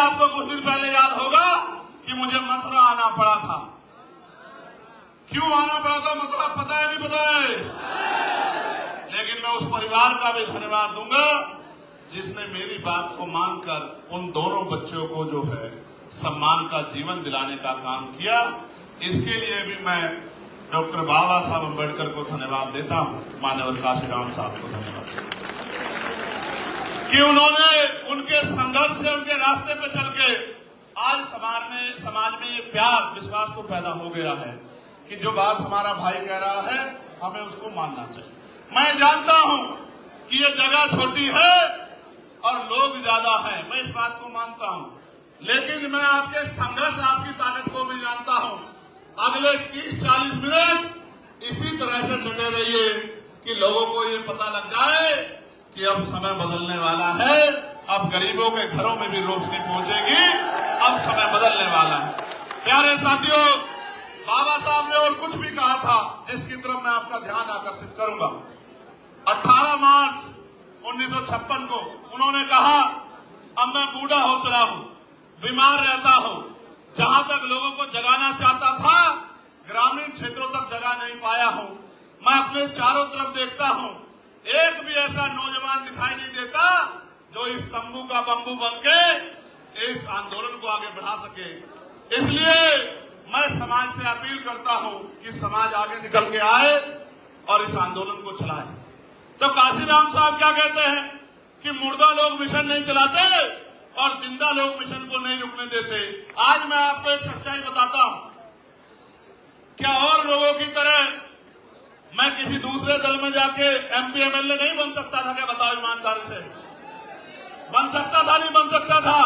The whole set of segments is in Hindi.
आपको कुछ दिन पहले याद होगा कि मुझे मथुरा आना पड़ा था। क्यों आना पड़ा था मथुरा, पता है नहीं पता है? लेकिन मैं उस परिवार का भी धन्यवाद दूंगा जिसने मेरी बात को मानकर उन दोनों बच्चों को जो है सम्मान का जीवन दिलाने का काम किया। इसके लिए भी मैं डॉक्टर बाबा साहब अम्बेडकर को धन्यवाद देता हूं, माननीय काशीराम साहब को धन्यवाद कि उन्होंने उनके संघर्ष से, उनके रास्ते पे चल के आज समाज में ये प्यार, विश्वास तो पैदा हो गया है कि जो बात हमारा भाई कह रहा है हमें उसको मानना चाहिए। मैं जानता हूं कि ये जगह छोटी है और लोग ज्यादा हैं, मैं इस बात को मानता हूं, लेकिन मैं आपके संघर्ष, आपकी ताकत को भी जानता हूं। अगले 30-40 मिनट इसी तरह से डटे रहिए कि लोगों को ये पता लग जाए कि अब समय बदलने वाला है, अब गरीबों के घरों में भी रोशनी पहुंचेगी, अब समय बदलने वाला है। प्यारे साथियों, बाबा साहब ने और कुछ भी कहा था जिसकी तरफ मैं आपका ध्यान आकर्षित करूंगा। 18 मार्च 1956 को उन्होंने कहा, अब मैं बूढ़ा हो चला हूं, बीमार रहता हूं, जहां तक लोगों को जगाना चाहता था ग्रामीण क्षेत्रों तक जगा नहीं पाया हूं। मैं अपने चारों तरफ देखता हूं, एक भी ऐसा नौजवान दिखाई नहीं देता जो इस तंबू का बंबू बनके इस आंदोलन को आगे बढ़ा सके। इसलिए मैं समाज से अपील करता हूं कि समाज आगे निकल के आए और इस आंदोलन को चलाए। तो काशीराम साहब क्या कहते हैं कि मुर्दा लोग मिशन नहीं चलाते और जिंदा लोग मिशन को नहीं रुकने देते। आज मैं आपको एक सच्चाई बताता हूं, क्या और लोगों की तरह मैं किसी दूसरे दल में जाके MP MLA नहीं बन सकता था क्या? बताओ ईमानदारी से, बन सकता था नहीं बन सकता था?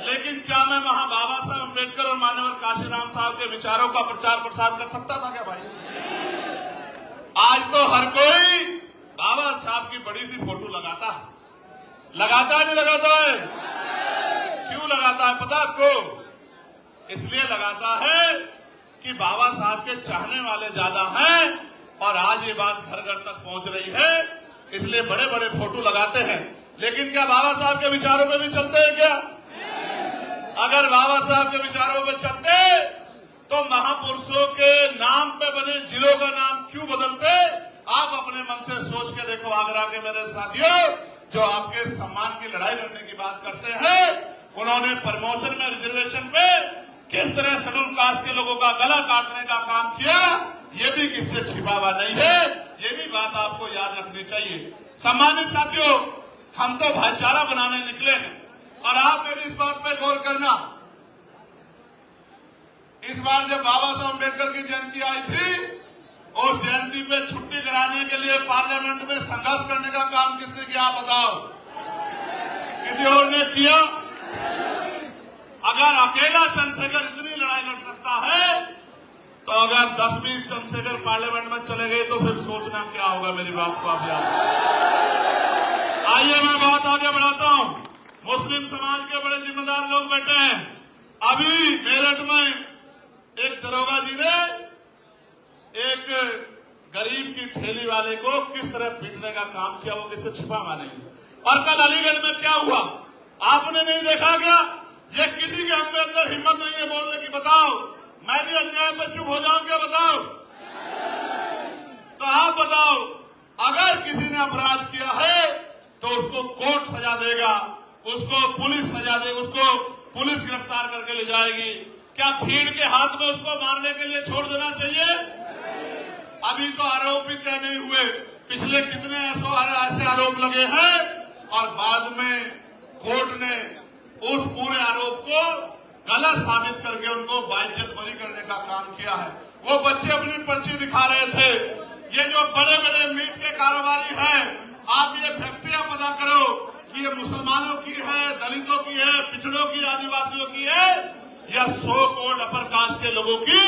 लेकिन क्या मैं वहां बाबा साहब अम्बेडकर और माननीय काशीराम साहब के विचारों का प्रचार प्रसार कर सकता था क्या भाई? आज तो हर कोई बाबा साहब की बड़ी सी फोटो लगाता है, लगाता है नहीं लगाता है? क्यों लगाता है पता आपको? इसलिए लगाता है कि बाबा साहब के चाहने वाले ज्यादा हैं और आज ये बात घर घर तक पहुंच रही है, इसलिए बड़े बड़े फोटो लगाते हैं। लेकिन क्या बाबा साहब के विचारों पे भी चलते हैं क्या? अगर बाबा साहब के विचारों पे चलते तो महापुरुषों के नाम पे बने जिलों का नाम क्यों बदलते? आप अपने मन से सोच के देखो। आगरा के मेरे साथियों जो आपके सम्मान की लड़ाई लड़ने की बात करते हैं, उन्होंने प्रमोशन में रिजर्वेशन पे किस तरह शेड्यूल कास्ट के लोगों का गला काटने का काम किया, ये भी किससे छिपा हुआ नहीं है, ये भी बात आपको याद रखनी चाहिए। सम्मानित साथियों, हम तो भाईचारा बनाने निकले हैं और आप मेरी इस बात पे गौर करना, इस बार जब बाबा साहब अम्बेडकर की जयंती आई थी, उस जयंती पे छुट्टी कराने के लिए पार्लियामेंट में संघर्ष करने का काम किसने किया आप बताओ? किसी और ने किया? अगर अकेला चंद्रशेखर इतनी लड़ाई लड़ सकता है तो अगर 10-20 चंद्रशेखर पार्लियामेंट में चले गए तो फिर सोचना क्या होगा। मेरी बात को आप याद। आइए मैं बात आगे बढ़ाता हूं। मुस्लिम समाज के बड़े जिम्मेदार लोग बैठे हैं। अभी मेरठ में एक दरोगा जी ने एक गरीब की ठेली वाले को किस तरह पीटने का काम किया, वो किससे छिपा हुआ नहीं। और कल अलीगढ़ में क्या हुआ आपने नहीं देखा क्या? ये किसी के हम अंदर हिम्मत नहीं है बोलने की। बताओ मैं भी अन्याय पर चुप हो जाऊं क्या? बताओ तो आप बताओ, अगर किसी ने अपराध किया है तो उसको कोर्ट सजा देगा, उसको पुलिस सजा देगी, उसको पुलिस गिरफ्तार करके ले जाएगी। क्या भीड़ के हाथ में उसको मारने के लिए छोड़ देना चाहिए? अभी तो आरोप भी तय नहीं हुए, पिछले कितने ऐसे आरोप लगे हैं और बाद में कोर्ट ने उस पूरे आरोप को गलत साबित करके उनको बाइज्जत बरी करने का काम किया है। वो बच्चे अपनी पर्ची दिखा रहे थे। ये जो बड़े बड़े मीट के कारोबारी हैं, आप ये फैक्ट्रियां पता करो कि ये मुसलमानों की है, दलितों की है, पिछड़ों की, आदिवासियों की है या सो कोड अपर कास्ट के लोगों की,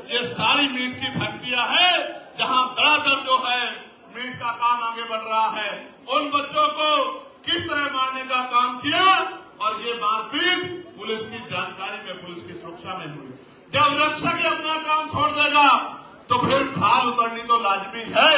ये सारी मीट की फैक्ट्रियां हैं जहां धड़ाधड़ जो है मीट का काम आगे बढ़ रहा है। उन बच्चों को किस तरह मारने का काम किया और ये मारपीट पुलिस की जानकारी में, पुलिस की सुरक्षा में हुई। जब रक्षक अपना काम छोड़ देगा तो फिर ढाल उतरनी तो लाजमी है।